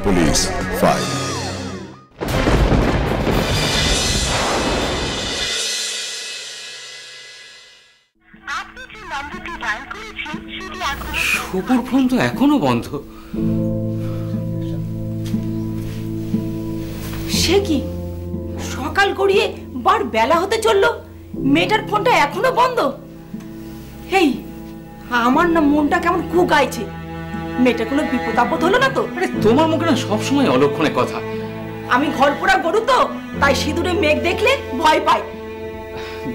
Police file. শুভর phone তো এখনো বন্ধ। সে কি সকাল গড়িয়ে বার বেলা হতে চললো, মেয়েটার ফোনটা এখনো বন্ধ। হেই, আমার না মনটা কেমন কু গাইছে। মেয়েটা কোনো বিপদ আপদ হলো না তো? আরে তোমার মুখে না সবসময় অলক্ষণে কথা। আমি ঘরপোড়া গরু তো, তাই সিঁদুরে মেঘ দেখলে ভয় পাই।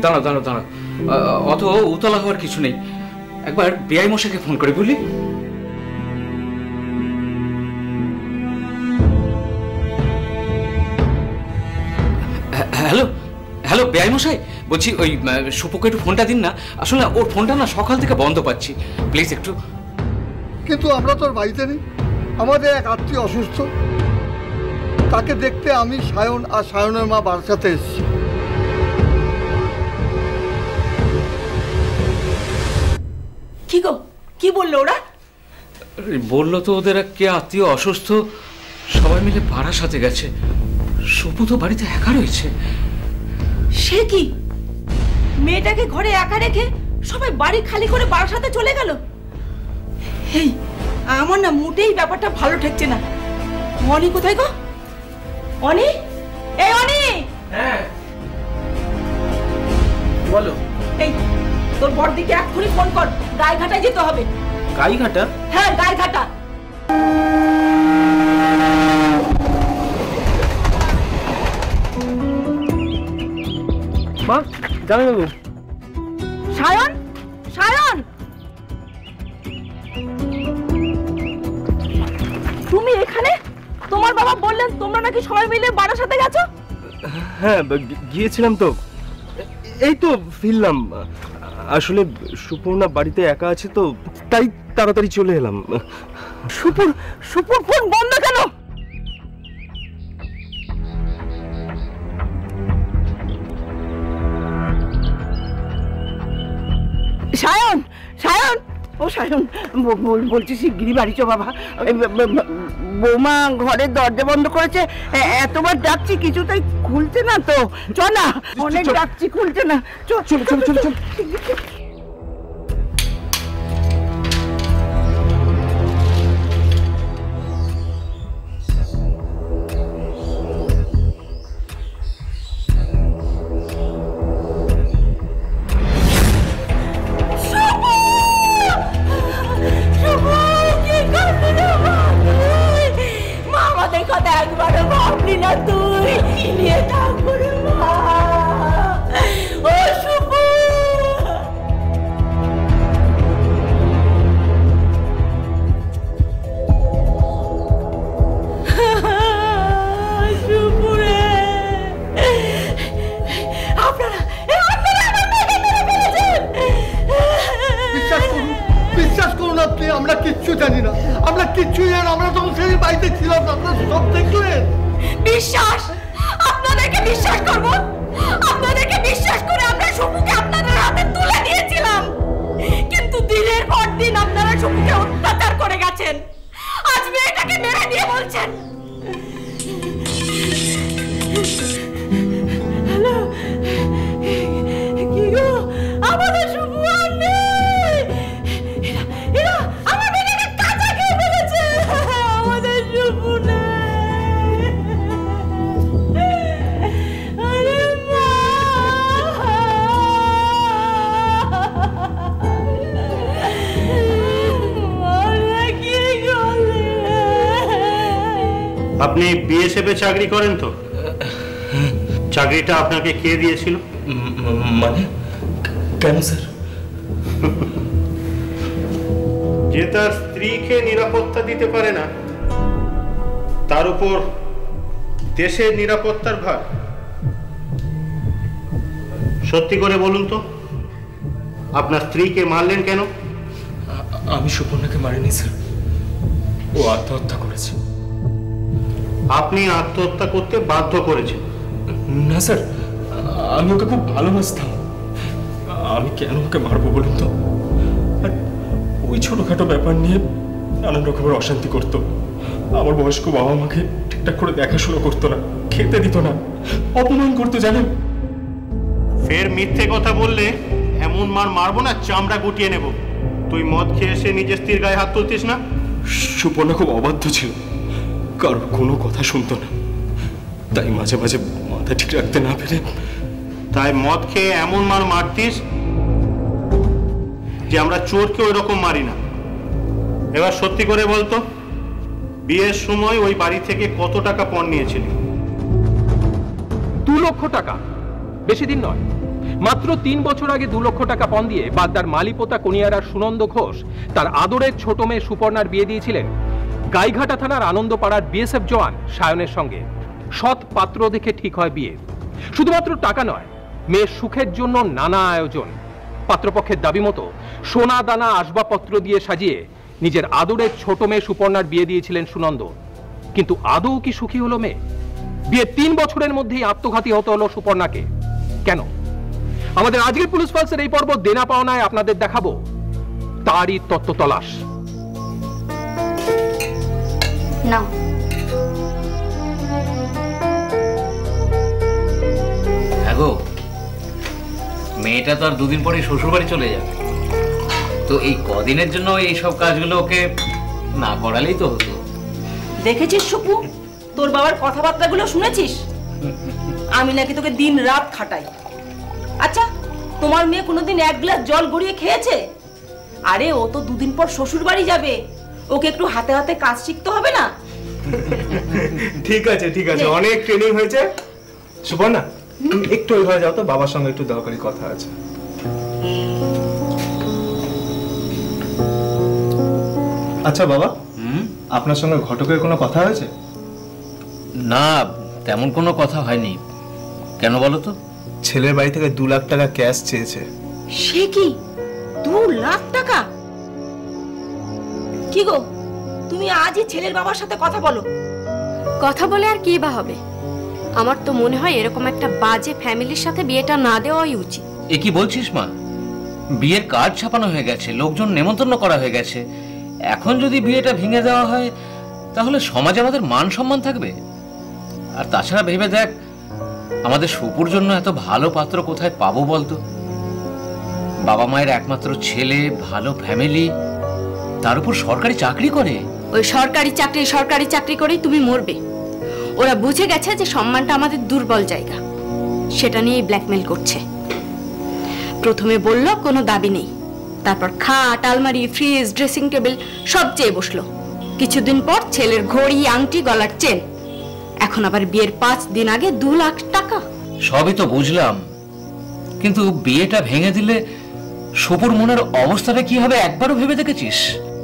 দাঁড়া দাঁড়া দাঁড়া, অত উতলা হওয়ার কিছু নেই। একবার বেআই মশাইকে ফোন করে বলি। হ্যালো হ্যালো বেআই মশাই, বলছি ওই সুপুকে একটু ফোনটা দিন না। আসলে ওর ফোনটা না সকাল থেকে বন্ধ পাচ্ছি, প্লিজ একটু। কিন্তু আমরা তোর বাড়িতে নেই, আমাদের এক আত্মীয় অসুস্থ, তাকে দেখতে আমি, সায়ন আর সায়নের মা বারাসাতে এসেছি। কি গো, কি বললো ওরা? বললো তো ওদের কে আত্মীয় অসুস্থ, সবাই মিলে বারাসাতে গেছে। সুপু তো বাড়িতে একা রয়েছে। সে কি, মেয়েটাকে ঘরে একা রেখে সবাই বাড়ি খালি করে বারাসাতে চলে গেল? হেই, আমার না মোটেই ব্যাপারটা ভালো ঠেকছে না। অনি কোথায় গো? অনি, এই অনি। হ্যাঁ বলো। এই তোর বড়দিকে এক্ষুনি ফোন কর, গাইঘাটায় যেতে হবে। গাইঘাটা? হ্যাঁ, গাইঘাটা। মা, জানো বাবু। সায়ন, সায়ন, তুমি এখানে? তোমার বাবা বললেন তোমরা নাকি সবাই মিলে বারাসাতে গেছো। হ্যাঁ গিয়েছিলাম তো, এই তো ফিরলাম। আসলে সুপর্ণা বাড়িতে একা আছে তো, তাই তাড়াতাড়ি চলে এলাম। সুপুর ফোন বন্ধ কেন? সায়ন, সায়ন, ও সায়ন, বলছি শিগগিরই বাড়ি চো বাবা। বৌমা ঘরের দরজা বন্ধ করেছে, এতবার ডাকছি কিছুতেই খুলছে না তো। চ না, অনেক ডাকছি খুলছে না। চল চল চল চল চল। আমরা কিচ্ছু জানি না, আমরা কিচ্ছু জানি না। আমরা তখন সেই বাড়িতে ছিলাম না, আপনারা সব দেখলেন। বিশ্বাস, আপনাদেরকে বিশ্বাস করব? আপনাদেরকে বিশ্বাস করে আমরা সুপুকে আপনাদের হাতে তুলে দিয়েছিলাম, কিন্তু দিনের পর দিন আপনারা সুপুকে অত্যাচার করে গেছেন। আজ মেয়েটাকে মেরে দিয়ে বলছেন। হ্যালো, কি গো, আমাদের সুপু আর নেই। এরা আমার মেয়েটাকে কাঁচা খেয়ে ফেলেছে। আমাদের সুপু নেই। আরে মা, কি করলে? আপনি বিএসএফে চাকরি করেন তো? চাকরিটা আপনাকে কে দিয়েছিল? মানে কেন স্যার? যে তার স্ত্রীকে নিরাপত্তা দিতে পারে না, তার উপর দেশের নিরাপত্তার ভার। সত্যি করে বলুন তো, আপনার স্ত্রীকে মারলেন কেন? আমি সুপর্ণাকে মারিনি স্যার, ও আত্মহত্যা করেছে। আপনি আত্মহত্যা করতে বাধ্য করেছেন? না স্যার, আমি ওকে খুব ভালোবাসতাম। আমি কেন ওকে মারবো বলুন তো? আর ওই ছোটখাটো ব্যাপার নিয়ে নানান রকমের অশান্তি করতো। আমার বয়স্ক বাবা মাকে ঠিকঠাক করে দেখাশোনা করতো না, খেতে দিত না, অপমান করতো জানেন। ফের মিথ্যে কথা বললে এমন মার মারবো না, চামড়া গুটিয়ে নেব। তুই মদ খেয়ে এসে নিজের স্ত্রীর গায়ে হাত তুলতিস না? সুপর্ণা খুব অবাধ্য ছিল, কারোর কোনো কথা শুনতো না, তাই মাঝে মাঝে মাথা ঠিক রাখতে না পেরে। তাই মদ খেয়ে এমন মার মারতিস যে আমরা চোরকে ওই রকম মারি না। এবার সত্যি করে বলতো, বিয়ের সময় ওই বাড়ি থেকে কত টাকা পণ নিয়েছিলি? 2 লক্ষ টাকা, বেশি দিন নয়। মাত্র 3 বছর আগে 2 লক্ষ টাকা পণ দিয়ে বাগদার মালিপোতা কনিয়ারার সুনন্দ ঘোষ তার আদরের ছোট মেয়ে সুপর্ণার বিয়ে দিয়েছিলেন গাইঘাটা থানার আনন্দপাড়ার বিএসএফ জওয়ান সায়নের সঙ্গে। সৎ পাত্র দেখে ঠিক হয় বিয়ে। শুধুমাত্র টাকা নয়, মেয়ের সুখের জন্য নানা আয়োজন। পাত্রপক্ষের দাবি মতো সোনা দানা আসবাবপত্র দিয়ে সাজিয়ে নিজের আদরের ছোট মেয়ে সুপর্ণার বিয়ে দিয়েছিলেন সুনন্দ। কিন্তু আদৌ কি সুখী হলো মেয়ে? বিয়ের 3 বছরের মধ্যেই আত্মঘাতী হতে হলো সুপর্ণাকে। কেন? আমাদের আজকের পুলিশ পালসের এই পর্ব দেনা পাওনায় আপনাদের দেখাবো তারই তত্ত্ব তলাশ। নাও। হ্যাঁ গো, মেয়েটা তো আর 2 দিন পরে শ্বশুর বাড়ি চলে যাবে, তো এই কদিনের জন্য এইসব কাজগুলো ওকে না করালেই তো হতো। দেখেছিস সুপু, তোর বাবার কথাবার্তাগুলো শুনেছিস? আমি নাকি তোকে দিন রাত খাটাই। আচ্ছা, তোমার মেয়ে কোনোদিন 1 গ্লাস জল গড়িয়ে খেয়েছে? আরে ও তো 2 দিন পর শ্বশুর বাড়ি যাবে, ওকে একটু হাতে হাতে কাজ শিখতে হবে না? ঠিক আছে ঠিক আছে, অনেক ট্রেনিং হয়েছে। সুপর্ণা, একটু ওই ঘরে যাও তো, বাবার সঙ্গে একটু দরকারি কথা আছে। আচ্ছা বাবা, আপনার সঙ্গে ঘটকের কোনো কথা হয়েছে? না, তেমন কোনো কথা হয়নি। কেন বলো তো? ছেলের বাড়ি থেকে 2 লাখ টাকা ক্যাশ চেয়েছে। সে কি 2 লাখ টাকা? কি গো, তুমি আজই ছেলের বাবার সাথে কথা বলো। কথা বলে আর কি বা হবে? আমার তো মনে হয় এরকম একটা বাজে ফ্যামিলির সাথে বিয়েটা না দেওয়াই উচিত। এ কি বলছিস মা? বিয়ের কার্ড ছাপানো হয়ে গেছে, লোকজন নেমন্তন্ন করা হয়ে গেছে। এখন যদি বিয়েটা ভেঙে দেওয়া হয় তাহলে সমাজে আমাদের মান সম্মান থাকবে? আর তাছাড়া ভেবে দেখ, আমাদের সুপুর জন্য এত ভালো পাত্র কোথায় পাবো বলতো? বাবা মায়ের একমাত্র ছেলে, ভালো ফ্যামিলি, তার উপর সরকারি চাকরি করে। ওই সরকারি চাকরি করেই তুমি মরবে। ওরা বুঝে গেছে যে সম্মানটা আমাদের দুর্বল জায়গা, সেটা নিয়েই ব্ল্যাকমেল করছে। প্রথমে বলল কোনো দাবি নেই, তারপর খাট, আলমারি, ফ্রিজ, ড্রেসিং টেবিল সব চেয়ে বসলো। কিছুদিন পর ছেলের ঘড়ি, আংটি, গলার চেন। এখন আবার বিয়ের 5 দিন আগে 2 লাখ টাকা। সবই তো বুঝলাম, কিন্তু বিয়েটা ভেঙে দিলে সুপুর মনের অবস্থাটা কি হবে একবারও ভেবে দেখেছিস?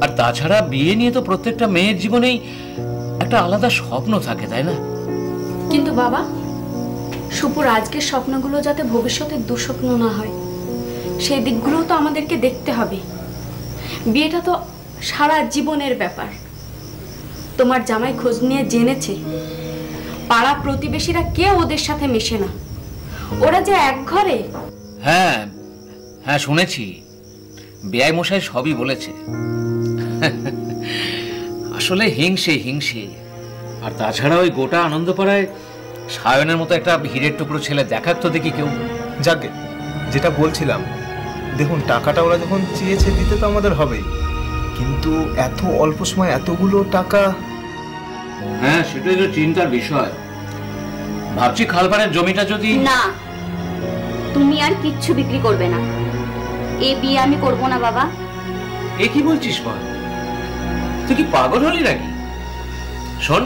আর তাছাড়া বিয়ে নিয়ে তো প্রত্যেকটা মেয়ের জীবনেই একটা আলাদা স্বপ্ন থাকে, তাই না? কিন্তু বাবা, সুপুর আজকের স্বপ্নগুলো যাতে ভবিষ্যতের দুঃস্বপ্ন না হয়, সেই দিকগুলো তো আমাদেরকে দেখতে হবে। বিয়েটা তো সারা জীবনের ব্যাপার। তোমার জামাই খোঁজ নিয়ে জেনেছে পাড়া প্রতিবেশীরা কেউ ওদের সাথে মেশে না, ওরা যে এক ঘরে। হ্যাঁ হ্যাঁ, শুনেছি, বেয়াই মশাই সবই বলেছে। আসলে হিংসে। আর তাছাড়া ওই গোটা আনন্দপাড়ায় সায়নের মতো একটা হীরের টুকরো ছেলে দেখার তো দেখি কেউ। যাকে যেটা বলছিলাম, দেখুন টাকাটা ওরা যখন চেয়েছে দিতে তো আমাদের হবেই, কিন্তু এত অল্প সময় এতগুলো টাকা। হ্যাঁ, সেটাই তো চিন্তার বিষয়। ভাবছি খালপাড়ের জমিটা যদি। না, তুমি আর কিচ্ছু বিক্রি করবে না। এই বিয়ে আমি করব না বাবা। এ কি বলছিস মা? তুই কি পাগল হলি নাকি? শোন,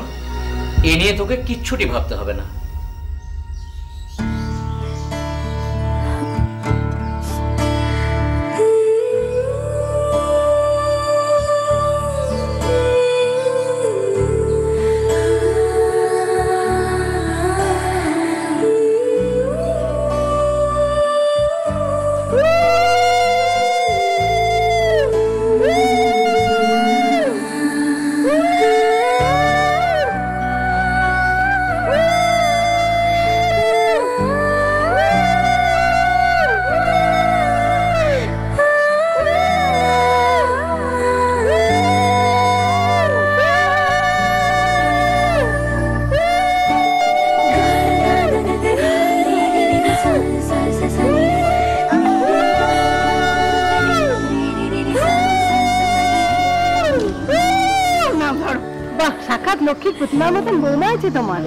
এ নিয়ে তোকে কিচ্ছুটি ভাবতে হবে না। বাহ, সাক্ষাৎ লক্ষ্মীর প্রতিমার মতন বৌমা আছে তোমার।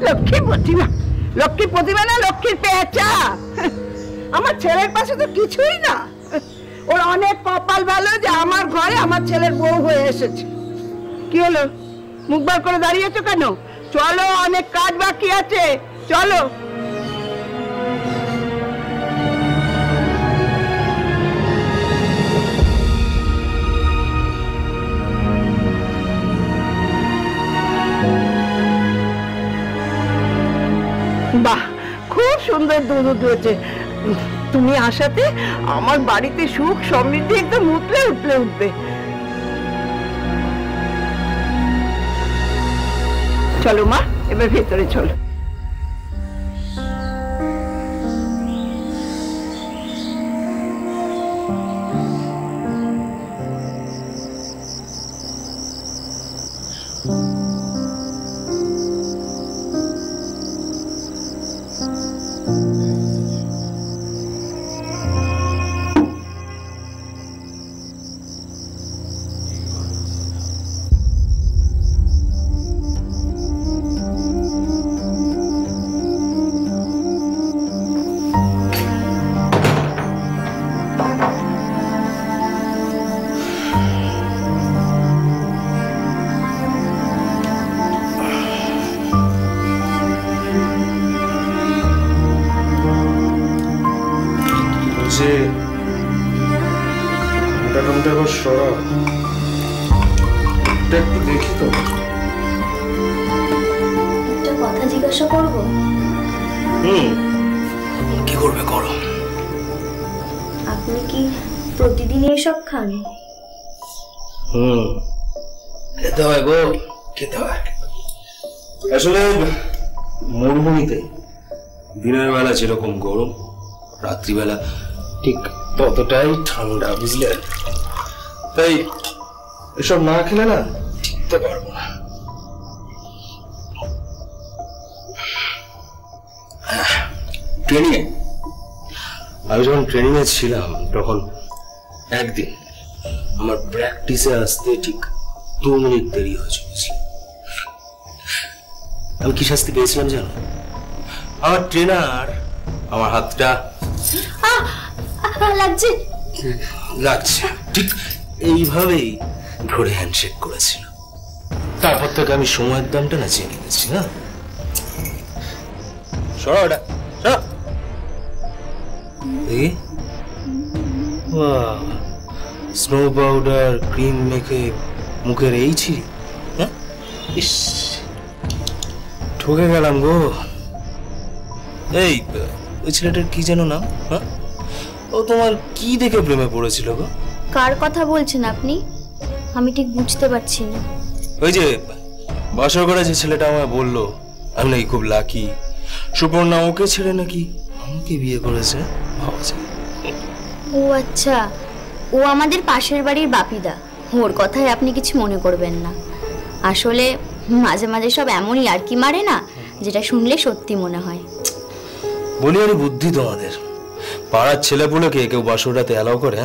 লক্ষ্মীর প্রতিমা? লক্ষ্মীর প্রতিমা না, লক্ষ্মীর পেঁচা। আমার ছেলের পাশে তো কিছুই না। ওর অনেক কপাল ভালো যে আমার ঘরে আমার ছেলের বউ হয়ে এসেছে। কি হলো, মুখ বার করে দাঁড়িয়েছো কেন? চলো, অনেক কাজ বাকি আছে, চলো। বাহ, খুব সুন্দর দুধ উঠেছে। তুমি আসাতে আমার বাড়িতে সুখ সমৃদ্ধি একদম উঠবে। চলো মা, এবার ভেতরে চলো। একটু দেখি তো, একটা কথা জিজ্ঞাসা করবো? কি করবে করো। আপনি কি প্রতিদিন এসব খান? খেতে হয় গো, খেতে হয়। আসলে মরুভূমিতে দিনের বেলা যেরকম গরম, রাত্রিবেলা ঠিক ততটাই ঠান্ডা, বুঝলে? তাই এসব না খেলে না টিকতে পারবো না। ট্রেনিংয়ে আমি যখন ট্রেনিংয়ে ছিলাম তখন একদিন আমার প্র্যাকটিসে আসতে ঠিক 2 মিনিট দেরি হয়েছে, বুঝলি? আমি কি শাস্তি পেয়েছিলাম জানো? আমার ট্রেনার আমার হাতটা লাগছে লাগছে ঠিক এইভাবেই ধরে হ্যান্ডশেক করেছিল। তারপর থেকে আমি সময়ের দামটা না চিনে গেছি। হ্যাঁ, সরা স্নো পাউডার ক্রিম মেখে মুখের এই ছিলি। হ্যাঁ, ইস, ঠকে গেলাম গো। এই ওই ছেলেটার কি যেন নাম? হ্যাঁ, ও তোমার কি দেখে প্রেমে পড়েছিল গো? কার কথা বলছেন আপনি? আমি ঠিক বুঝতে পারছি না। ওই যে বাসর করে যে ছেলেটা আমায় বললো আমি নাকি খুব লাকি, সুপর্ণা ওকে ছেড়ে নাকি আমাকে বিয়ে করেছে। ও আচ্ছা, ও আমাদের পাশের বাড়ির বাপিদা। ওর কথায় আপনি কিছু মনে করবেন না। আসলে মাঝে মাঝে সব এমনই আর কি মারে না, যেটা শুনলে সত্যি মনে হয়। বলি আরে বুদ্ধি তোমাদের, পাড়ার ছেলেপুলেকে কেউ বাসর রাতে অ্যালাউ করে?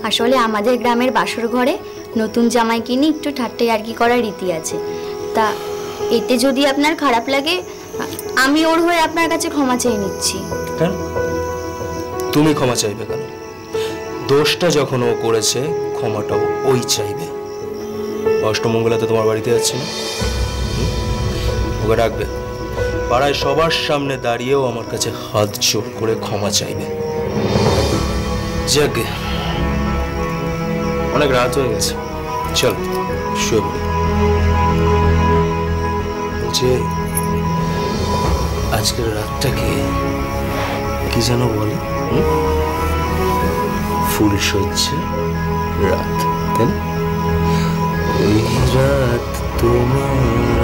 আসলে আমাদের গ্রামের বাসর ঘরে নতুন জামাইকে নিয়ে একটু ঠাট্টাই আর কি করার রীতি আছে। তা এতে যদি আপনার খারাপ লাগে, আমি ওর হয়ে আপনার কাছে ক্ষমা চেয়ে নিচ্ছি। কেন তুমি ক্ষমা চাইবে কেন? দোষটা যখন ও করেছে ক্ষমাটাও ওই চাইবে। অষ্টমঙ্গলাতে তোমার বাড়িতে যাচ্ছে না, ওকে ডাকবে, পাড়ায় সবার সামনে দাঁড়িয়েও আমার কাছে হাত জোর করে ক্ষমা চাইবে। যাক, অনেক রাত হয়ে গেছে, চল শুয়ে পড়ি। যে আজকের রাতটাকে কি যেন বলে, ফুলসজ্জা রাত, তাই না? ওই রাত তোমার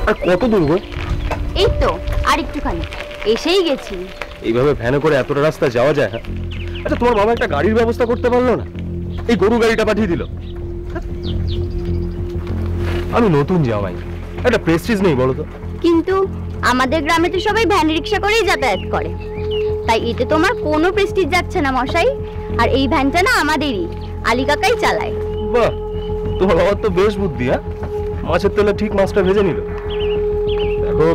আর কত দূর গো? এই তো আর একটুখানি এসেই গেছি। এইভাবে ভ্যানে করে এতটা রাস্তা যাওয়া যায়? হ্যাঁ, আচ্ছা তোমার বাবা একটা গাড়ির ব্যবস্থা করতে পারলো না? এই গরু গাড়িটা পাঠিয়ে দিল। আমি নতুন জামাই, একটা প্রেস্টিজ নেই বলো তো? কিন্তু আমাদের গ্রামে তো সবাই ভ্যান রিক্সা করেই যাতায়াত করে, তাই এতে তোমার কোনো প্রেস্টিজ যাচ্ছে না মশাই। আর এই ভ্যানটা না আমাদেরই, আলী কাকাই চালায়। বাহ, তোমার বাবার তো বেশ বুদ্ধি। হ্যাঁ, মাছের তেলে ঠিক মাছটা ভেজে নিল। দেখো,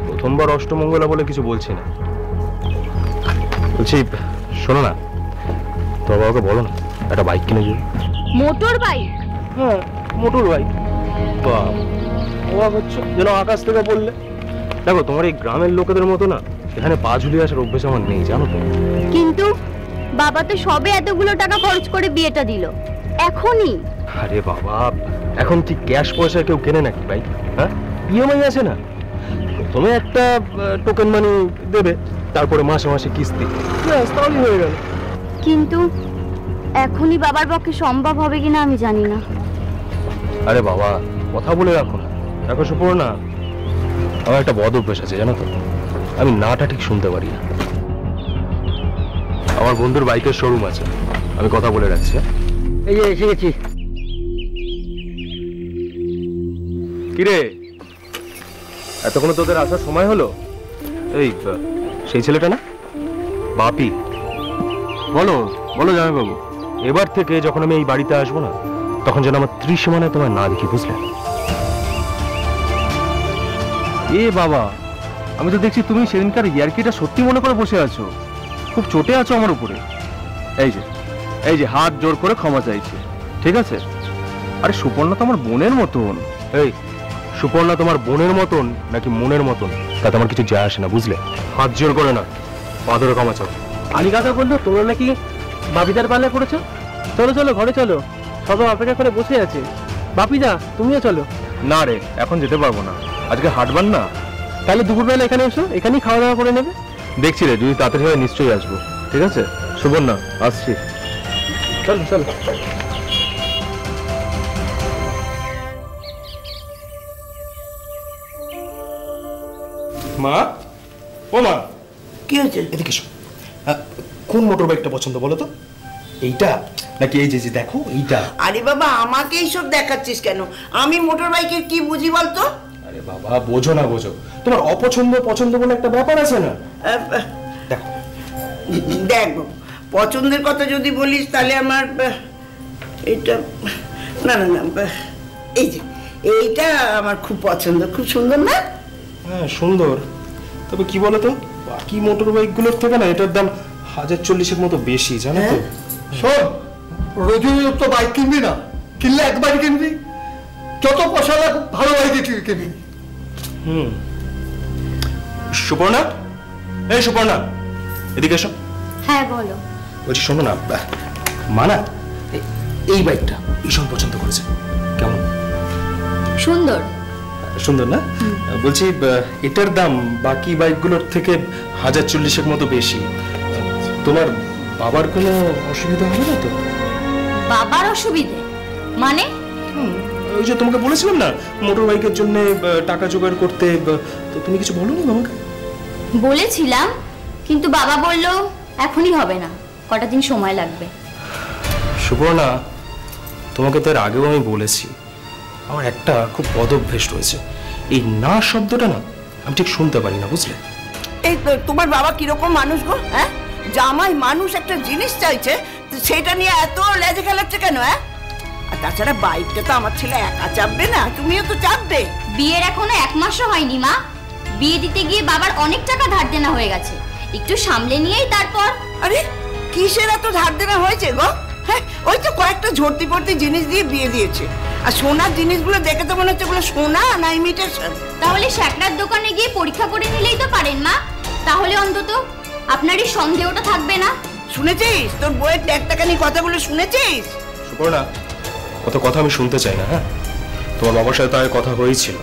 প্রথমবার অষ্টমঙ্গলা বলে কিছু বলছি না। বলছি শোনো না, তোমার বাবাকে বলো না একটা বাইক কিনে দিও। Motor bike? হ্যাঁ, মোটর বাইক। বাহ, অবাক হচ্ছে যেন আকাশ থেকে বললে। দেখো, তোমার এই গ্রামের লোকেদের মতো না এখানে পা ঝুলিয়ে আসার অভ্যেস আমার নেই, জানো তো। কিন্তু বাবা তো সবে এতগুলো টাকা খরচ করে বিয়েটা দিল, এখনই? আরে বাবা, এখন কি ক্যাশ পয়সা কেউ কেনে নাকি বাইক? হ্যাঁ, ইএমআই আছে না? প্রথমে একটা টোকেন মানি দেবে, তারপরে মাসে মাসে কিস্তি, তাহলেই হয়ে গেল। কিন্তু এখনই বাবার পক্ষে সম্ভব হবে কিনা আমি জানি না। আরে বাবা, কথা বলে রাখো না। দেখো সুপর্ণা, আমার একটা বদ অভ্যেস আছে জানো তো, আমি নাটা ঠিক শুনতে পারি না। আমার বন্ধুর বাইকের শোরুম আছে, আমি কথা বলে রাখছি। এই যে এসে গেছি। কিরে, এতক্ষণ তোদের আসার সময় হলো? এই সেই ছেলেটা না, বাপি? বলো বলো জামাইবাবু, এবার থেকে যখন আমি এই বাড়িতে আসবো না, তখন যেন আমার ত্রিসীমানায় তোমায় না দেখি, বুঝলে? এ বাবা, আমি তো দেখছি তুমি সেদিনকার ইয়ার্কিটা সত্যি মনে করে বসে আছো। খুব চটে আছো আমার উপরে। এই যে হাত জোর করে ক্ষমা চাইছে, ঠিক আছে? আরে সুপর্ণা তো আমার বোনের মতন। এই সুপর্ণা তোমার বোনের মতন নাকি মনের মতন তাতে আমার কিছু যায় আসে না, বুঝলে? হাত জোর করে না, পা ধরে ক্ষমা চাও। আলী কাকা বললো তোমরা নাকি বাপিদার পাল্লা করেছো। চলো চলো ঘরে চলো, সবাই অপেক্ষা করে বসে আছে। বাপিদা তুমিও চলো। না রে, এখন যেতে পারবো না, আজকে হাটবার না। তাহলে দুপুরবেলা এখানে এসো, এখানেই খাওয়া দাওয়া করে নেবে। দেখছি রে, যদি তাড়াতাড়ি হয় নিশ্চয়ই আসবো। ঠিক আছে সুপর্ণা, আসছি। চলো চলো। মা, ও মা, কি হয়েছে? এদিকে এসো। কোন মোটর বাইকটা পছন্দ বলো তো? এইটা নাকি এই যে দেখো এইটা? আরে বাবা, আমাকে এইসব দেখাচ্ছিস কেন? আমি মোটর বাইকের কি বুঝি বলতো? আরে বাবা, বোঝো না বোঝো, তোমার অপছন্দ পছন্দ বলে একটা ব্যাপার আছে না। দেখো দেখ, পছন্দের কথা যদি বলিস তাহলে আমার এটা না না না, এই যে এইটা আমার খুব পছন্দ, খুব সুন্দর না? হ্যাঁ সুন্দর, তবে কি বলতো, বাকি মোটর বাইকগুলোর থেকে না এটার দাম 1040-এর মতো বেশি, জানো তো? শোন, রোজু তো বাইক কিনবি না, কিনলে একবারই কিনবি। যত পয়সা লাগুক ভালো বাইকে কিনবি। সুপর্ণা, এই সুপর্ণা, এদিকে এসো। হ্যাঁ বলো। বলছি শোনো না, মা না এই বাইকটা ভীষণ পছন্দ করেছে। কেমন? সুন্দর। সুন্দর না? বলছি এটার দাম বাকি বাইকগুলোর থেকে 1040-এর মতো বেশি। তোমার বাবার কোনো অসুবিধা হবে না তো? বাবার অসুবিধে মানে? ওই যে তোমাকে বলেছিলাম না মোটর বাইকের জন্য টাকা জোগাড় করতে, তো তুমি কিছু বলোনি বাবাকে? বলেছিলাম, কিন্তু বাবা বলল এখনই হবে না, কটা দিন সময় লাগবে। সুপর্ণা, তোমাকে তো এর আগেও আমি বলেছি, আমার একটা খুব বদ অভ্যেস রয়েছে, এই না শব্দটা না আমি ঠিক শুনতে পারি না, বুঝলে? এই তোমার বাবা কিরকম মানুষ গো? হ্যাঁ, জামাই মানুষ একটা জিনিস চাইছে, সেটা নিয়ে এত লেজে খেলাচ্ছে কেন? হ্যাঁ, আর তাছাড়া বাইকটা তো আমার ছেলে একা চাপবে না, তুমিও তো চাপবে। বিয়ের এখনো 1 মাসও হয়নি মা, বিয়ে দিতে গিয়ে বাবার অনেক টাকা ধার দেনা হয়ে গেছে, একটু সামলে নিয়েই তারপর। আরে কিসের এত ধার দেনা হয়েছে গো? হ্যাঁ, ওই তো কয়েকটা ঝর্তি পড়তি জিনিস দিয়ে বিয়ে দিয়েছে। আর সোনার জিনিসগুলো দেখে তো মনে হচ্ছে ওগুলো সোনা না ইমিটেশন। তাহলে শ্যাকরার দোকানে গিয়ে পরীক্ষা করে নিলেই তো পারেন মা, তাহলে অন্তত আপনারই সন্দেহটা থাকবে না। শুনেছিস তোর বইয়ের ট্যাগটাকানি কথাগুলো শুনেছিস? সুপর্ণা, কত কথা আমি শুনতে চাই না। হ্যাঁ, তোমার বাবার সাথে তার কথা হয়েছিল,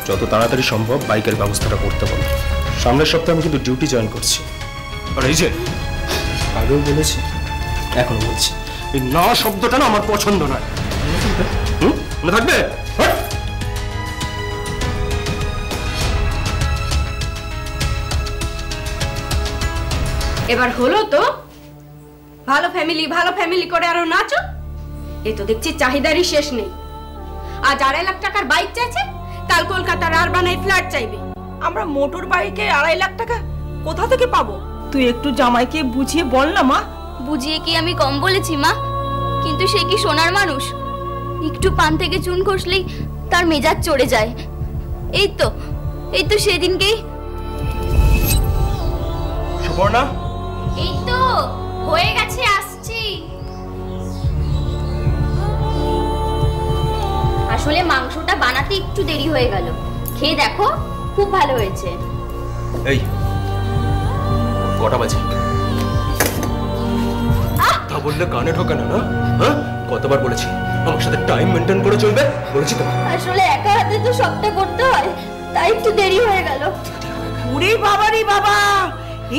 যত তাড়াতাড়ি সম্ভব বাইকের ব্যবস্থাটা করতে বলো। সামনের সপ্তাহে আমি কিন্তু ডিউটি জয়েন করছি। আর এই যে আগেও বলেছি, এখনো বলছি, এই না শব্দটা না আমার পছন্দ নয়। মনে থাকবে? এবার হলো তো, ভালো ফ্যামিলি করে আরো নাচো। এ তো দেখছি চাহিদারই শেষ নেই। আজ 2.5 লাখ টাকার বাইক চাইছে, কাল কলকাতার আরবানায় ফ্ল্যাট চাইবে। আমরা মোটর বাইকে 2.5 লাখ টাকা কোথা থেকে পাবো? তুই একটু জামাইকে বুঝিয়ে বল না মা। বুঝিয়ে কি আমি কম বলেছি মা? কিন্তু সে কি সোনার মানুষ? একটু পান থেকে চুন খসলেই তার মেজাজ চড়ে যায়। এই তো সেদিনকেই। সুবর্ণা, এই তো হয়ে গেছে, আসছি। আসলে মাংসটা বানাতে একটু দেরি হয়ে গেল, খেয়ে দেখো খুব ভালো হয়েছে। এই কটা বাজে? তা বললে কানে ঢোকে না, না? হ্যাঁ, কতবার বলেছি আমার সাথে টাইম মেনটেন করে চলবে, বলেছি তো। আসলে একা হাতে তো সবটা করতে হয়, তাই একটু দেরি হয়ে গেল। ওরে বাবা রে বাবা,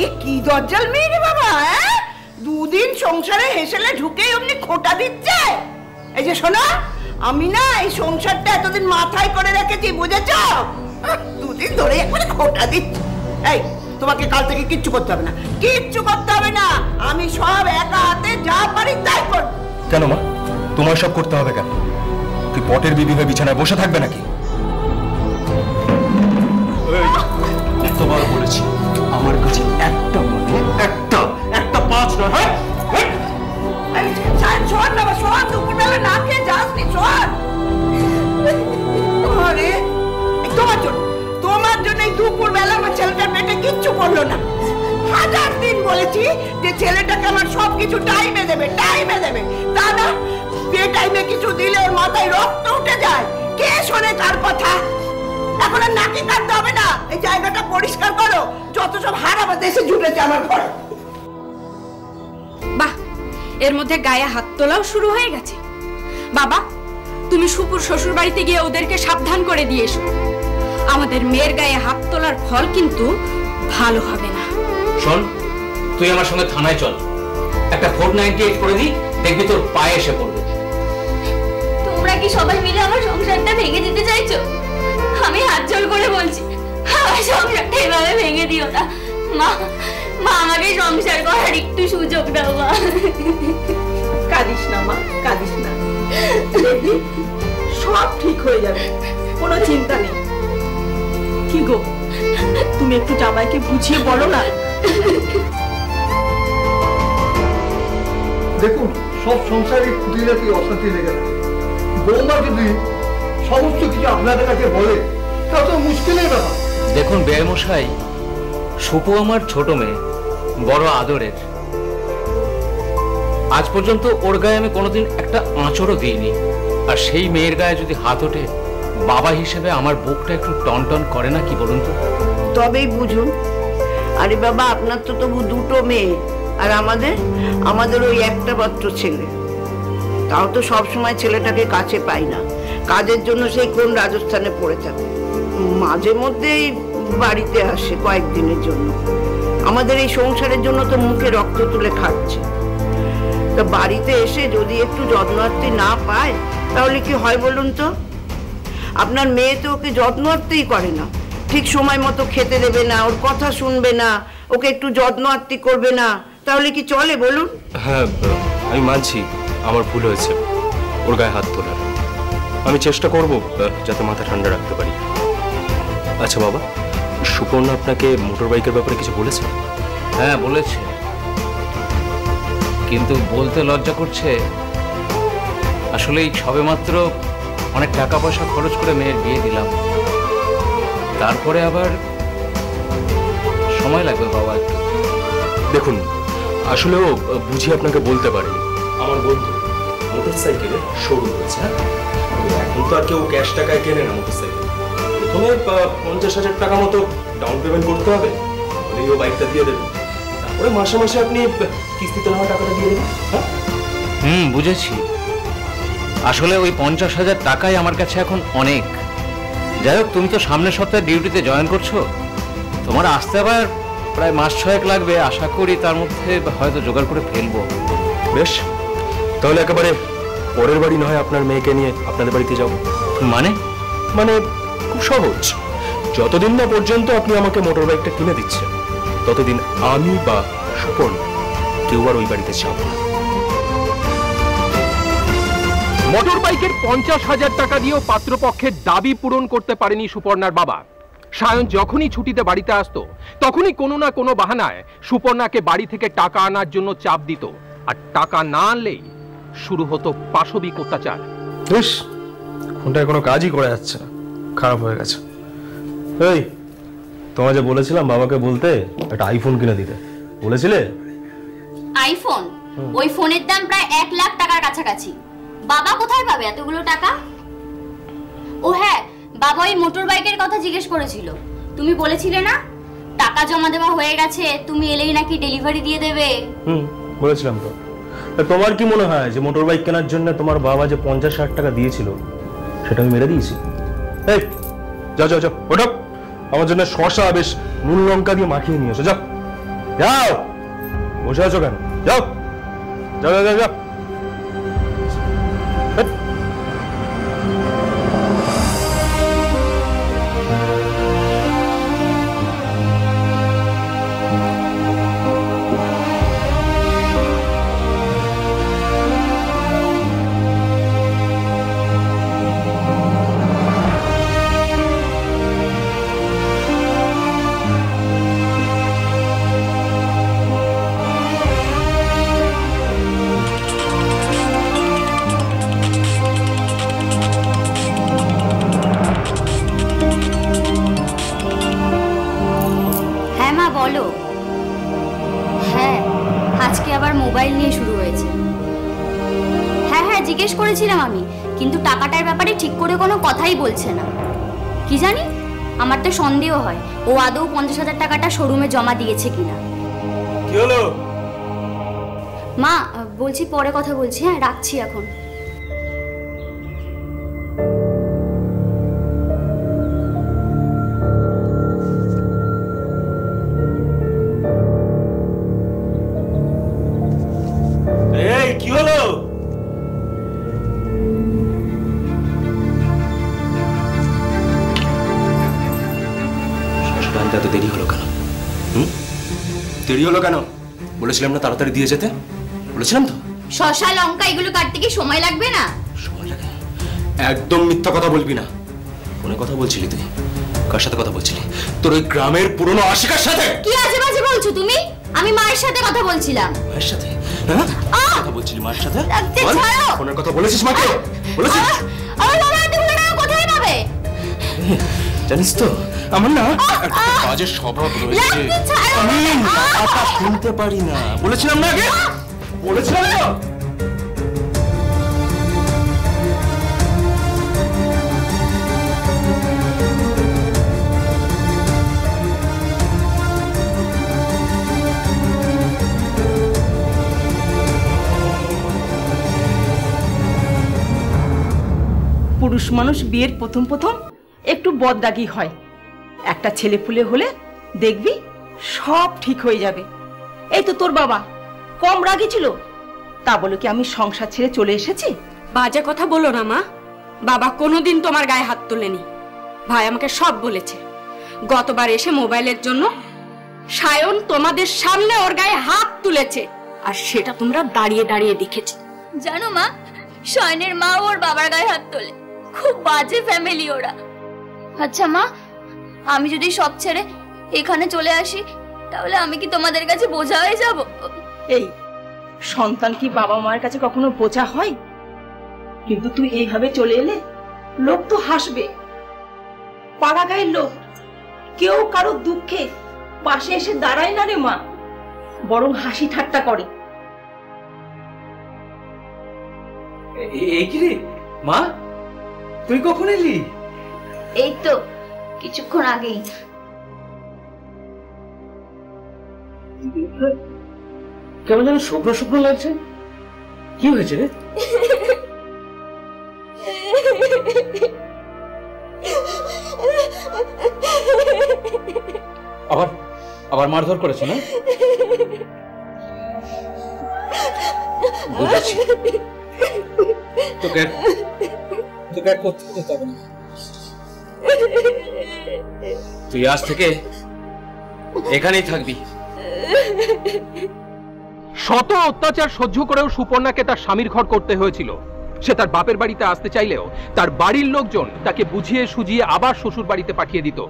এ কি দজ্জাল মেয়ে রে বাবা! 2 দিন সংসারে হেসেলে ঢুকে অমনি খোটা দিচ্ছে। এই যে শোনা, আমি না এই সংসারটা এতদিন মাথায় করে রেখেছি, বুঝেছ? 2 দিন ধরে একবারে খোটা দিচ্ছে। এই তোমাকে কাল থেকে কিচ্ছু করতে হবে না, কিচ্ছু করতে হবে না। আমি সব একা হাতে যা পারি তাই করব। কেন মা, তোমার সব করতে হবে কেন? তুই পটের বিবি হয়ে বিছানায় বসে থাকবে নাকি? এতবার বলেছি আমার কাছে একটা একটা 5 না। হ্যাঁ, শোন না, শোন, দুপুরবেলা না খেয়ে যাসনি, শোন। আরে তোমার জন্য এই দুপুরবেলা আমার ছেলেটার পেটে কিচ্ছু পড়লো না। 1000 দিন বলেছি যে ছেলেটাকে আমার সবকিছু টাইমে দেবে। তা না, যে টাইমে কিছু দিলে ওর মাথায় রক্ত উঠে যায়। কে শোনে তার কথা? এখন আর নাকি কাটতে হবে না, এই জায়গাটা পরিষ্কার করো। যত সব হারাবাদ এসে জুটেছে আমার ঘরে। বাহ, এর মধ্যে গায়ে হাত তোলাও শুরু হয়ে গেছে। বাবা, তুমি সুপুর শ্বশুর বাড়িতে গিয়ে ওদেরকে সাবধান করে দিয়ে এসো। আমাদের মেয়ের গায়ে হাত তোলার ফল কিন্তু ভালো হবে না। শোন, তুই আমার সঙ্গে থানায় চল, একটা 498 করে দিই, দেখবি তোর পায়ে এসে পড়বে। তোমরা কি সবাই মিলে আমার সংসারটা ভেঙে দিতে চাইছো? আমি হাত জোড় করে বলছি, আমার সংসারটা এভাবে ভেঙে দিও না মা। আমাকে সংসার করার একটু সুযোগ দাও মা। কাঁদিস না মা, কাঁদিস না, সব ঠিক হয়ে যাবে, কোনো চিন্তা নেই। কি গো, তুমি একটু জামাইকে বুঝিয়ে বলো না। দেখুন, সব সংসারে খুঁটিনাটি অশান্তি লেগে থাকে। বৌমা যদি সমস্ত কিছু আপনাদের কাছে বলে তা তো মুশকিলের ব্যাপার। দেখুন বেয়ামশাই, সুপু আমার ছোট মেয়ে, বড় আদরের। আজ পর্যন্ত ওর গায়ে আমি কোনোদিন একটা আঁচড়ও দিইনি, আর সেই মেয়ের গায়ে যদি হাত ওঠে, বাবা হিসেবে আমার বুকটা একটু টনটন করে না, কি বলুন তো? তবেই বুঝুন। আরে বাবা, আপনার তো তবু 2টো মেয়ে, আর আমাদের ওই একটা মাত্র ছেলে। তাও তো সব সময় ছেলেটাকে কাছে পাই না, কাজের জন্য সেই কোন রাজস্থানে পড়ে থাকে। মাঝে মধ্যেই বাড়িতে আসে কয়েকদিনের জন্য। আমাদের এই সংসারের জন্য তো মুখে রক্ত তুলে খাচ্ছে। তা বাড়িতে এসে যদি একটু যত্নার্থী না পায় তাহলে কি হয় বলুন তো? আপনার মেয়ে তো ওকে যত্নার্থীই করে না, ঠিক সময় মতো খেতে দেবে না, ওর কথা শুনবে না, ওকে একটু যত্নার্থী করবে না, তাহলে কি চলে বলুন? হ্যাঁ, আমি মানছি আমার ভুল হয়েছে ওর গায়ে হাত তোলার। আমি চেষ্টা করব যাতে মাথা ঠান্ডা রাখতে পারি। আচ্ছা বাবা, সুপর্ণা আপনাকে মোটর বাইকের ব্যাপারে কিছু বলেছে? হ্যাঁ বলেছে, কিন্তু বলতে লজ্জা করছে। আসলে এই সবেমাত্র অনেক টাকা পয়সা খরচ করে মেয়ের বিয়ে দিলাম, তারপরে আবার সময় লাগবে বাবা। দেখুন, আসলেও বুঝিয়ে আপনাকে বলতে পারিনি। আমার বন্ধু মোটর সাইকেলের শোরুম রয়েছে, এখন তো আর কেউ ক্যাশ টাকায় কেনে না মোটর সাইকেল। প্রথমে 50,000 টাকা মতো ডাউন পেমেন্ট করতে হবে, ও বাইকটা দিয়ে দেবে। তারপরে মাসে মাসে আপনি কিস্তিতে নেওয়া টাকাটা দিয়ে দেবেন। বুঝেছি। আসলে ওই 50,000 টাকাই আমার কাছে এখন অনেক। যাই হোক, তুমি তো সামনের সপ্তাহে ডিউটিতে জয়েন করছো, তোমার আসতে আবার প্রায় মাস 6 লাগবে। আশা করি তার মধ্যে হয়তো জোগাড় করে ফেলবো। বেশ, তাহলে একেবারে পরের বাড়ি নয় আপনার মেয়েকে নিয়ে আপনাদের বাড়িতে যাও। মানে খুব সহজ। যতদিন না পর্যন্ত আপনি আমাকে মোটর বাইকটা কিনে দিচ্ছেন, ততদিন আমি বা সুপর্ণ, কেউ আর ওই বাড়িতে যাবো না। মোটর বাইকের 50,000 টাকা দিয়েও পাত্রপক্ষের দাবি পূরণ করতে পারেনি সুপর্ণার বাবা। সায়ন যখনই ছুটিতে বাড়িতে আসতো তখনই কোনো না কোনো বাহানায় সুপর্ণাকে বাড়ি থেকে টাকা আনার জন্য চাপ দিত, আর টাকা না আনলেই শুরু হতো পাশবিক অত্যাচার। বেশ, ফোনটায় কোনো কাজই করে যাচ্ছে না, খারাপ হয়ে গেছে। এই, তোমায় যে বলেছিলাম বাবাকে বলতে একটা আইফোন কিনে দিতে, বলেছিলে? আইফোন? ওই ফোনের দাম প্রায় 1 লাখ টাকার কাছাকাছি। বাবা কোথায় পাবে এতগুলো টাকা? ও হ্যাঁ, বাবা ওই মোটর বাইকের কথা জিজ্ঞেস করেছিল। তুমি বলেছিলে না টাকা জমা দেওয়া হয়ে গেছে, তুমি এলেই নাকি ডেলিভারি দিয়ে দেবে। বলেছিলাম তো। তোমার কি মনে হয় যে মোটর বাইক কেনার জন্য তোমার বাবা যে 50,000 টাকা দিয়েছিল সেটা আমি মেরে দিয়েছি? এই যাও যাও যাও, ওঠো, আমার জন্য শসা বেশ নুন লঙ্কা দিয়ে মাখিয়ে নিয়ে এসো। যাও যাও, বসে আছো কেন? যাও যাও যাও যাও। বলো। হ্যাঁ, আজকে আবার মোবাইল নিয়ে শুরু হয়েছে। হ্যাঁ হ্যাঁ, জিজ্ঞেস করেছিলাম আমি, কিন্তু টাকাটার ব্যাপারে ঠিক করে কোনো কথাই বলছে না। কি জানি, আমার তো সন্দেহ হয় ও আদৌ 50,000 টাকাটা শোরুমে জমা দিয়েছে কিনা। কি হলো মা? বলছি পরে কথা বলছি, হ্যাঁ রাখছি এখন। কি হলো? এত দেরি হলো কেন? দেরি হলো কেন? বলেছিলাম না তাড়াতাড়ি দিয়ে যেতে? বলেছিলাম তো। শসা লঙ্কা এগুলো কাটতে কি সময় লাগবে না? সময় লাগে? একদম মিথ্যা কথা বলবি না। ফোনে কথা বলছিলি তুই? কার সাথে কথা বলছিলি? তোর ওই গ্রামের পুরনো আশিকার সাথে। কি আজে বাজে বলছো তুমি? আমি মায়ের সাথে কথা বলছিলাম। মায়ের সাথে? হ্যাঁ, কথা বলছিলি মায়ের সাথে? ছাড়ো। ফোনের কথা বলেছিস মাকে? বলেছিস? আমার বাবা এতগুলো টাকা কোথায় পাবে? জানিস তো আমার না একটা কাজের স্বভাব রয়েছে, আমি কথা শুনতে পারি না। বলেছিলাম না আগে? বলেছিলাম তো। পুরুষ মানুষ বিয়ের প্রথম প্রথম একটু বদরাগী হয়। একটা ছেলে পুলে হলে দেখবি সব ঠিক হয়ে যাবে। এই তো তোর বাবা কম রাগী ছিল, তা বলে কি আমি সংসার ছেড়ে চলে এসেছি? বাজে কথা বলো না মা। বাবা কোনোদিন তোমার গায়ে হাত তোলেনি। ভাই আমাকে সব বলেছে। গতবার এসে মোবাইলের জন্য সায়ন তোমাদের সামনে ওর গায়ে হাত তুলেছে, আর সেটা তোমরা দাঁড়িয়ে দাঁড়িয়ে দেখেছো। জানো মা, সায়নের মা ওর বাবার গায়ে হাত তোলে। খুব বাজে ফ্যামিলি ওরা। আচ্ছা মা, আমি যদি সব ছেড়ে এখানে চলে আসি তাহলে আমি কি তোমাদের কাছে বোঝা হয়ে যাব? এই সন্তান কি বাবা মায়ের কাছে কখনো বোঝা হয়? কিন্তু তুই এইভাবে চলে এলে লোক তো হাসবে। পাড়া গায়ের লোক কেউ কারো দুঃখে পাশে এসে দাঁড়ায় না রে মা, বরং হাসি ঠাট্টা করে। এই কি রে মা, তুই কখন এলি? এই তো কিছুক্ষণ আগেই। কেমন যেন শুকনো শুকনো লাগছে, কি হয়েছে রে? আবার আবার মারধর করেছে না? বুঝেছি, তোকে তোকে আর কোথাও যেতে হবে না। তুই আজ থেকে এখানেই থাকবি, শত অত্যাচার সহ্য করেও সুপর্ণাকে তার স্বামীর ঘর করতে হয়েছিল। সে তার বাপের বাড়িতে আসতে চাইলেও তার বাড়ির লোকজন তাকে বুঝিয়ে সুঝিয়ে আবার শ্বশুর বাড়িতে পাঠিয়ে দিত।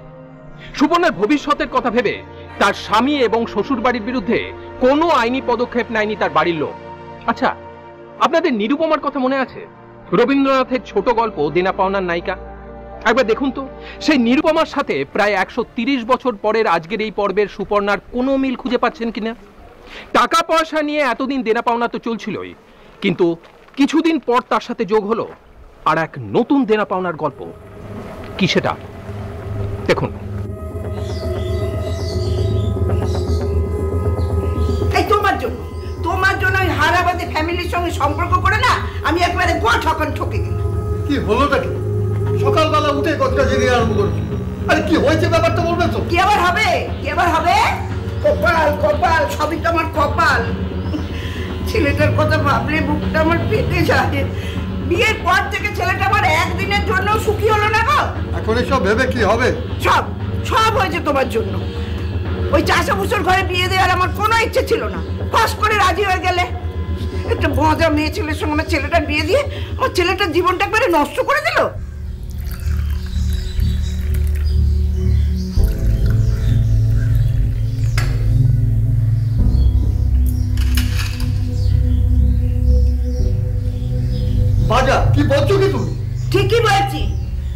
সুপর্ণার ভবিষ্যতের কথা ভেবে তার স্বামী এবং শ্বশুর বাড়ির বিরুদ্ধে কোনো আইনি পদক্ষেপ নেয়নি তার বাড়ির লোক। আচ্ছা, আপনাদের নিরুপমার কথা মনে আছে? রবীন্দ্রনাথের ছোট গল্প দেনা পাওনার নায়িকা। একবার দেখুন তো, সেই নিরুপমার সাথে প্রায় 130 বছর পরের আজকের এই পর্বের সুপর্ণার কোনো মিল খুঁজে পাচ্ছেন কিনা? টাকা পয়সা নিয়ে এতদিন দেনা পাওনা তো চলছিলই, কিন্তু কিছুদিন পর তার সাথে যোগ হলো আর এক নতুন দেনা পাওনার গল্প। কি সেটা দেখুন। এই তোমার জন্য ওই হারাবাদী ফ্যামিলির সঙ্গে সম্পর্ক করে না আমি একবারে ঠকান ঠকে গেলাম। কি হলোটা কি? সকালবেলা উঠে কথা জেনে আরম্ভ করেছি। আরে কি হয়েছে ব্যাপারটা বলবে তো? কি আবার হবে? কপাল সবই তো আমার কপাল। ছেলেটার কথা ভাবলে বুকটা আমার ফেটে যায়। বিয়ের পর থেকে ছেলেটা আমার একদিনের জন্য সুখী হলো না গো। এখন এসব ভেবে কি হবে? সব হয়েছে তোমার জন্য। ওই চাষা ভুষোর ঘরে বিয়ে দেওয়ার আমার কোনো ইচ্ছে ছিল না, ফস করে রাজি হয়ে গেলে। একটা মজা মেয়ে ছেলের সঙ্গে আমার ছেলেটার বিয়ে দিয়ে আমার ছেলেটার জীবনটা একবারে নষ্ট করে দিল। বাজা, কি বলছো কি তুমি? ঠিকই বলছি।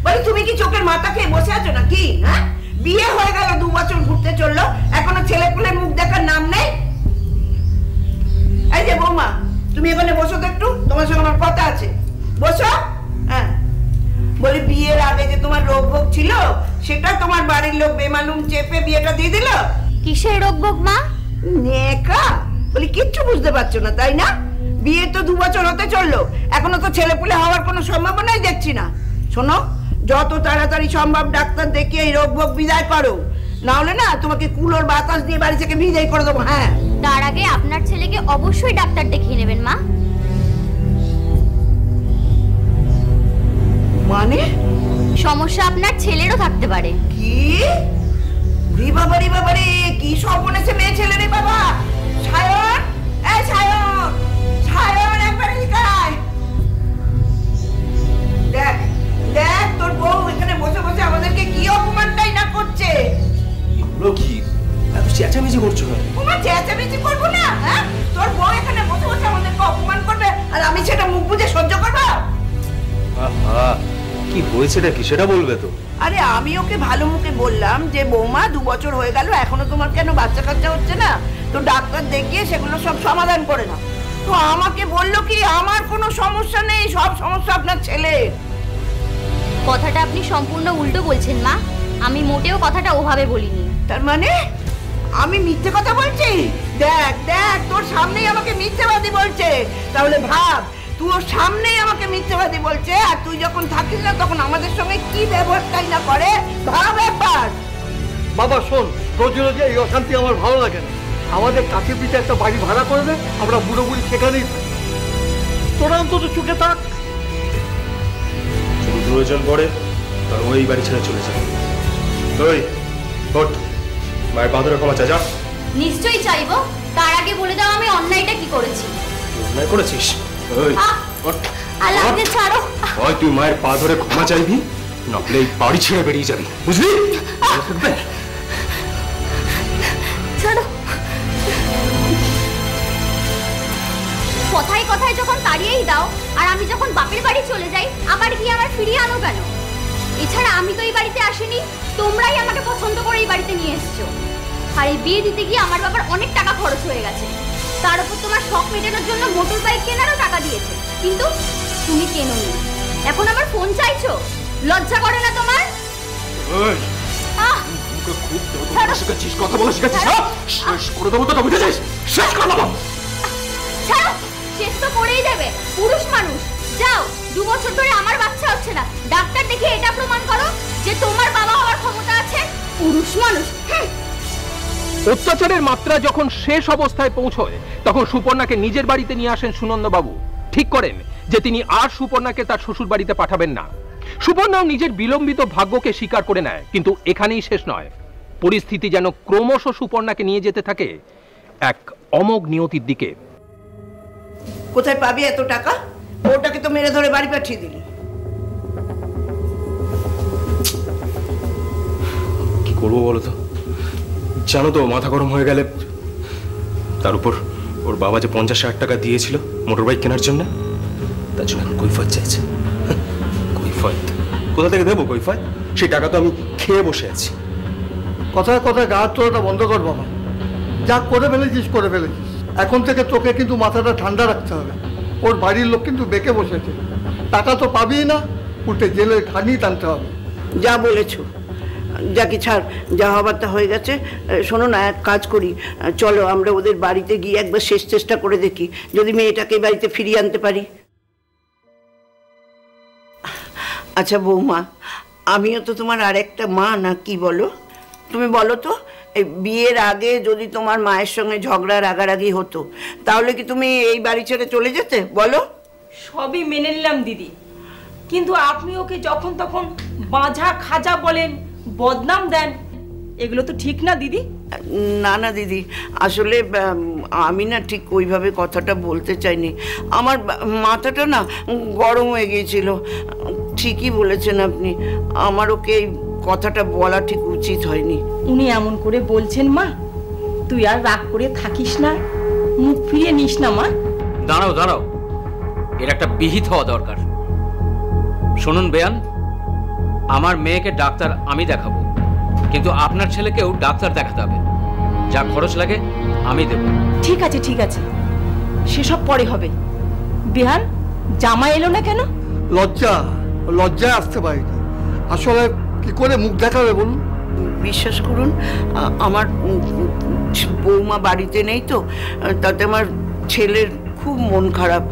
বলি তুমি কি চোখের মাথা খেয়ে বসে আছো নাকি? হ্যাঁ, বিয়ে হয়ে গেল, 2 বছর ঘুরতে চললো, এখনো ছেলে পুলে মুখ দেখার নাম নেই। এই যে বৌমা, তুমি এখানে বসো তো একটু, তোমার সঙ্গে আমার কথা আছে। বসো। হ্যাঁ, বলি বিয়ের আগে যে তোমার রোগ ভোগ ছিল সেটা তোমার বাড়ির লোক বেমালুম চেপে বিয়েটা দিয়ে দিল। কিসের রোগ ভোগ মা? নেকা। বলি কিচ্ছু বুঝতে পারছো না তাই না? বিয়ে তো 2 বছর হতে চললো, এখনো তো ছেলে পুলে হওয়ার কোনো সম্ভাবনাই দেখছি না। শোনো, যত তাড়াতাড়ি সম্ভব ডাক্তার দেখিয়ে এই রোগ ভোগ বিদায় করো, না হলে না তোমাকে কুলোর বাতাস দিয়ে বাড়ি থেকে বিদায় করে দেবো। হ্যাঁ, তার আগে আপনার ছেলেকে অবশ্যই ডাক্তার দেখিয়ে নেবেন মা। মানে সমস্যা আপনার ছেলেরও থাকতে পারে। কি? রে বাবা রে, কি সব বলেছে মেয়ে ছেলে রে বাবা। সায়ন, এই সায়ন একবার এদিকে আয়। দেখ তোর বউ এখানে বসে বসে আমাদেরকে কি অপমানটাই না করছে। এগুলো কি এত চেঁচামেচি করছো কেন? তোমার চেঁচামেচি করবো না? হ্যাঁ, তোর বউ এখানে বসে বসে আমাদেরকে অপমান করবে আর আমি সেটা মুখ বুজে সহ্য করবো? আহা, কি হয়েছেটা কি সেটা বলবে তো? আরে আমি ওকে ভালো মুখে বললাম যে বৌমা 2 বছর হয়ে গেল, এখনো তোমার কেন বাচ্চা কাচ্চা হচ্ছে না, তো ডাক্তার দেখিয়ে সেগুলো সব সমাধান করে নাও। তো আমাকে বললো কি আমার কোনো সমস্যা নেই, সব সমস্যা আপনার ছেলের। কথাটা আপনি সম্পূর্ণ উল্টো বলছেন মা। আমি মোটেও কথাটা ওভাবে বলিনি। তার মানে আমি মিথ্যে কথা বলছি? দেখ তোর সামনেই আমাকে মিথ্যেবাদী বলছে। তাহলে ভাব, তুই ওর সামনেই আমাকে মিথ্যেবাদী বলছে, আর তুই যখন থাকিস না তখন আমাদের সঙ্গে কি ব্যবহারটাই না করে। ভাব একবার। বাবা শোন, রোজ রোজ এই অশান্তি আমার ভালো লাগে না। আমাদের কাছে পিঠে একটা বাড়ি ভাড়া করে দে, আমরা বুড়ো বুড়ি সেখানেই থাকি। তোরা অন্তত চুকে থাক। যদি প্রয়োজন পড়ে তাহলে ওই বাড়ি ছেড়ে চলে যাবে। ওই ওঠ, মায়ের পা ধরে ক্ষমা চা। যা। নিশ্চয়ই চাইবো, তার আগে বলে দাও আমি অন্যায়টা কি করেছি। অন্যায় করেছিস? ওই ওঠ। আল্লাহ আমাকে ছাড়ো। ওই তুই মায়ের পা ধরে ক্ষমা চাইবি, নকলে এই বাড়ি ছেড়ে বেরিয়ে যাবি, বুঝলি? ছাড়ো। কথায় কথায় যখন তাড়িয়েই দাও আর আমি যখন বাপের বাড়ি চলে যাই, আবার কি আমার ফিরিয়ে আনো কেন? এছাড়া আমি তো এই বাড়িতে আসিনি, তোমরাই আমাকে পছন্দ করে এই বাড়িতে নিয়ে এসেছো। আর এই বিয়ে দিতে গিয়ে আমার বাবার অনেক টাকা খরচ হয়ে গেছে। তার উপর তোমার শখ মেটানোর জন্য মোটর বাইক কেনারও টাকা দিয়েছে, কিন্তু তুমি কেনোনি। এখন আমার ফোন চাইছো? লজ্জা করে না তোমার? শিখেছিস, কথা বলা শিখেছিস? শেষ করে দেবো তো, বুঝেছিস? শেষ করে দেবো। ছাড়ো, শেষ তো করেই দেবে। পুরুষ মানুষ, যাও। 2 বছর ধরে আমার বাচ্চা হচ্ছে না, ডাক্তার দেখে এটা প্রমাণ করো যে তোমার বাবা হওয়ার ক্ষমতা আছে। পুরুষ মানুষ। অত্যাচারের মাত্রা যখন শেষ অবস্থায় পৌঁছয় তখন সুপর্ণাকে নিজের বাড়িতে নিয়ে আসেন সুনন্দবাবু। ঠিক করেন যে তিনি আর সুপর্ণাকে তার শ্বশুর বাড়িতে পাঠাবেন না। সুপর্ণাও নিজের বিলম্বিত ভাগ্যকে স্বীকার করে নেয়, কিন্তু এখানেই শেষ নয়। পরিস্থিতি যেন ক্রমশ সুপর্ণাকে নিয়ে যেতে থাকে এক অমোঘ নিয়তির দিকে। কোথায় পাবি এত টাকা? ওটাকে তো মেরে ধরে বাড়ি পাঠিয়ে দিলি। কি করবো বলো তো, জানো তো মাথা গরম হয়ে গেলে। তার উপর ওর বাবা যে 50,000 টাকা দিয়েছিল মোটর বাইক কেনার জন্য, তার জন্য এখন কৈফত চাইছে। কৈফত কোথা থেকে দেবো কৈফত? সেই টাকা তো আমি খেয়ে বসে আছি। কথায় কথায় গা তোলাটা বন্ধ কর বাবা। যা করে ফেলেছিস করে ফেলেছিস, এখন থেকে তোকে কিন্তু মাথাটা ঠান্ডা রাখতে হবে। ওর বাড়ির লোক কিন্তু বেঁকে বসেছে, টাকা তো পাবিই না, উল্টে জেলের ঘানি টানতে হবে। যা বলেছ, যা কি ছাড়, যা হবার তা হয়ে গেছে। শোনো না, এক কাজ করি, চলো আমরা ওদের বাড়িতে গিয়ে একবার শেষ চেষ্টা করে দেখি, যদি মেয়েটাকে বাড়িতে ফিরিয়ে আনতে পারি। আচ্ছা বৌমা, আমিও তো তোমার আর একটা মা, না কি বলো? তুমি বলো তো, এই বিয়ের আগে যদি তোমার মায়ের সঙ্গে ঝগড়া রাগারাগি হতো, তাহলে কি তুমি এই বাড়ি ছেড়ে চলে যেতে? বলো। সবই মেনে নিলাম দিদি, কিন্তু আপনি ওকে যখন তখন বাঁঝা খাজা বলেন, বদনাম দেন, এগুলো তো ঠিক না দিদি। না না দিদি, আসলে আমি না ঠিক ওইভাবে কথাটা বলতে চাইনি। আমার মাথাটা না গরম হয়ে গিয়েছিল। ঠিকই বলেছেন আপনি, আমার ওকে এই কথাটা বলা ঠিক উচিত হয়নি। উনি এমন করে বলছেন মা, তুই আর রাগ করে থাকিস না, মুখ ফিরিয়ে নিস না মা। দাঁড়াও দাঁড়াও, এর একটা বিহিত হওয়া দরকার। শুনুন বেয়ান, আমার মেয়েকে ডাক্তার আমি দেখাবো, কিন্তু আপনার ছেলেকেও ডাক্তার দেখাতে হবে। যা খরচ লাগে আমি দেব। ঠিক আছে ঠিক আছে, সেসব পরে হবে। বিহান, জামা এলো না কেন? লজ্জায় আসতে পারিনি। আসলে কি করে মুখ দেখাবে বলুন? বিশ্বাস করুন, আমার বৌমা বাড়িতে নেই তো, তাতে আমার ছেলের খুব মন খারাপ।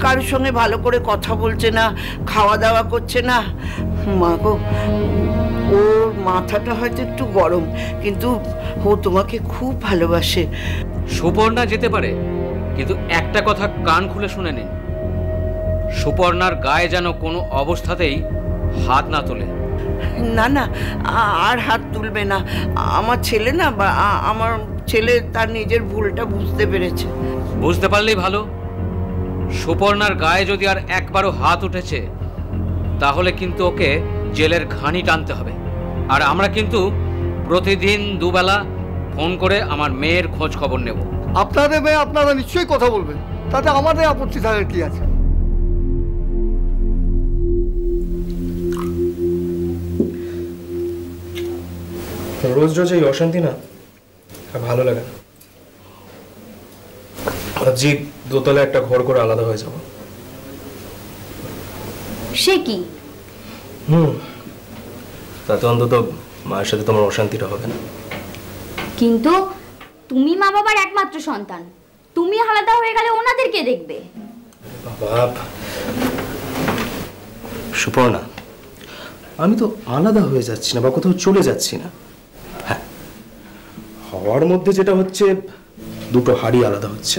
কারোর সঙ্গে ভালো করে কথা বলছে না, খাওয়া দাওয়া করছে না। মা গো, ওর মাথাটা হয়তো একটু গরম, কিন্তু ও তোমাকে খুব ভালোবাসে। সুপর্ণা যেতে পারে, কিন্তু একটা কথা কান খুলে শুনে নিন, সুপর্ণার গায়ে যেন কোনো অবস্থাতেই হাত না তোলে। না না, আর হাত তুলবে না। আমার ছেলে না, বা আমার ছেলে তার নিজের ভুলটা বুঝতে পেরেছে। বুঝতে পারলেই ভালো। সুপর্ণার গায়ে যদি আর একবারও হাত উঠেছে, তাহলে কিন্তু ওকে জেলের ঘানি টানতে হবে। আর আমরা কিন্তু প্রতিদিন দুবেলা ফোন করে আমার মেয়ের খোঁজ খবর নেব। আপনাদের মেয়ে আপনারা নিশ্চয়ই কথা বলবেন, তাতে আমাদের আপত্তি থাকার কি আছে? রোজ রোজ এই অশান্তি না ভালো লাগে না। ভাবছি দোতলা একটা ঘর করে আলাদা হয়ে যাব। সে কি? তাতে অন্তত মায়ের সাথে তোমার অশান্তিটা হবে না। কিন্তু তুমি মা বাবার একমাত্র সন্তান, তুমি আলাদা হয়ে গেলে ওনাদের কে দেখবে? বাবা সুপর্ণা, আমি তো আলাদা হয়ে যাচ্ছি না বা কোথাও চলে যাচ্ছি না। হ্যাঁ, হওয়ার মধ্যে যেটা হচ্ছে, দুটো হাড়ি আলাদা হচ্ছে।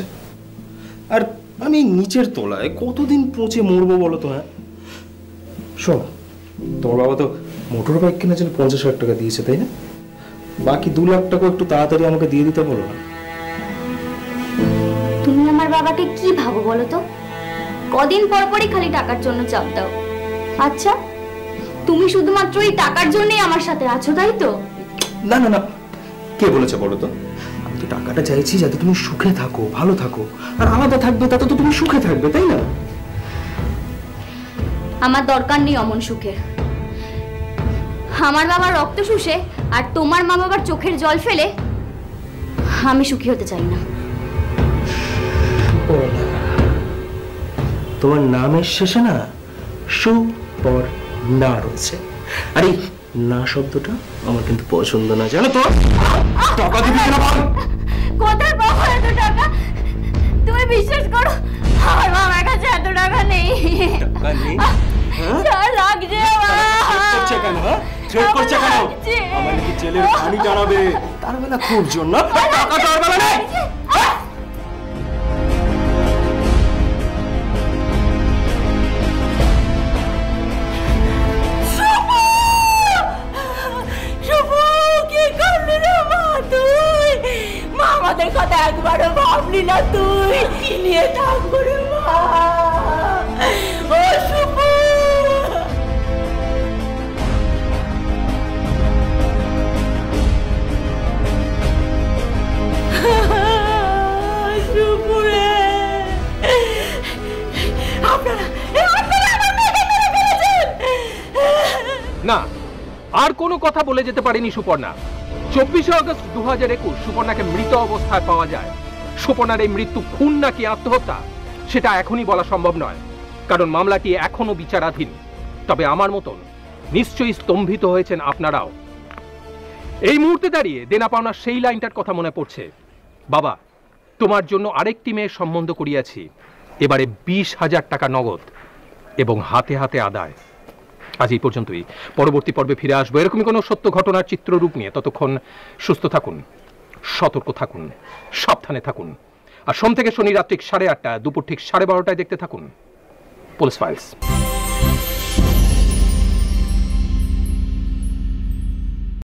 আর আমি নিচের তলায় কতদিন পৌঁছে মরবো বলো তো? হ্যাঁ শোন, তোমার বাবা তো মোটর বাইক কেনার জন্য 50,000 টাকা দিয়েছে, তাই না? বাকি 2 লাখ টাকা একটু তাড়াতাড়ি আমাকে দিয়ে দিতে বলো না। তুমি আমার বাবাকে কি ভাবো বলো তো? কদিন পর পরই খালি টাকার জন্য চাপ দাও। আচ্ছা, তুমি শুধুমাত্র এই টাকার জন্যই আমার সাথে আছো, তাই তো? না না না, কে বলেছে বলো তো? আমি তো টাকাটা চাইছি যাতে তুমি সুখে থাকো, ভালো থাকো। আর আলাদা থাকবে তাতে তো তুমি সুখে থাকবে, তাই না? আমার দরকার নেই অমন সুখের। আমার বাবার রক্ত শুষে আর তোমার মা বাবার চোখের জল ফেলে আমি সুখী হতে চাই না। তোমার নামের শেষে না সুপর্ণা রয়েছে। আরে না শব্দটা আমার কিন্তু পছন্দ না, জানো তো? টাকা দিবি কিনা বল? কোথায় পাবো এত টাকা? তুমি বিশ্বাস করো, আমার বাবার কাছে এত টাকা নেই। টাকা নেই? লাগছে করছে কেন? থ্রেট করছে কেন? আমার নাকি জেলের ঘানি টানাবে, তার বেলা খুব জন্য টাকা তার বেলা নেই। আমাদের কথা একবারও ভাবলি না তুই কি নিয়ে থাকবো রে মা? ও সুপু, সুপুরে না, আর কোনো কথা বলে যেতে পারেনি সুপর্ণা। 24শে আগস্ট 2021 সুপর্ণাকে মৃত অবস্থায় পাওয়া যায়। সুপর্ণার এই মৃত্যু খুন নাকি আত্মহত্যা সেটা এখনই বলা সম্ভব নয়, কারণ মামলাটি এখনো বিচারাধীন। তবে আমার মতন নিশ্চয়ই স্তম্ভিত হয়েছেন আপনারাও। এই মুহূর্তে দাঁড়িয়ে দেনা পাওনার সেই লাইনটার কথা মনে পড়ছে, বাবা তোমার জন্য আরেকটি মেয়ের সম্বন্ধ করিয়াছি, এবারে 20,000 টাকা নগদ এবং হাতে হাতে আদায়। আজ এই পর্যন্তই। পরবর্তী পর্বে ফিরে আসবো এরকমই কোনো সত্য ঘটনার চিত্ররূপ নিয়ে। ততক্ষণ সুস্থ থাকুন, সতর্ক থাকুন, সাবধানে থাকুন। আর সোম থেকে শনি রাত ঠিক 8:30, দুপুর ঠিক 12:30টায় দেখতে থাকুন পুলিশ ফাইলস।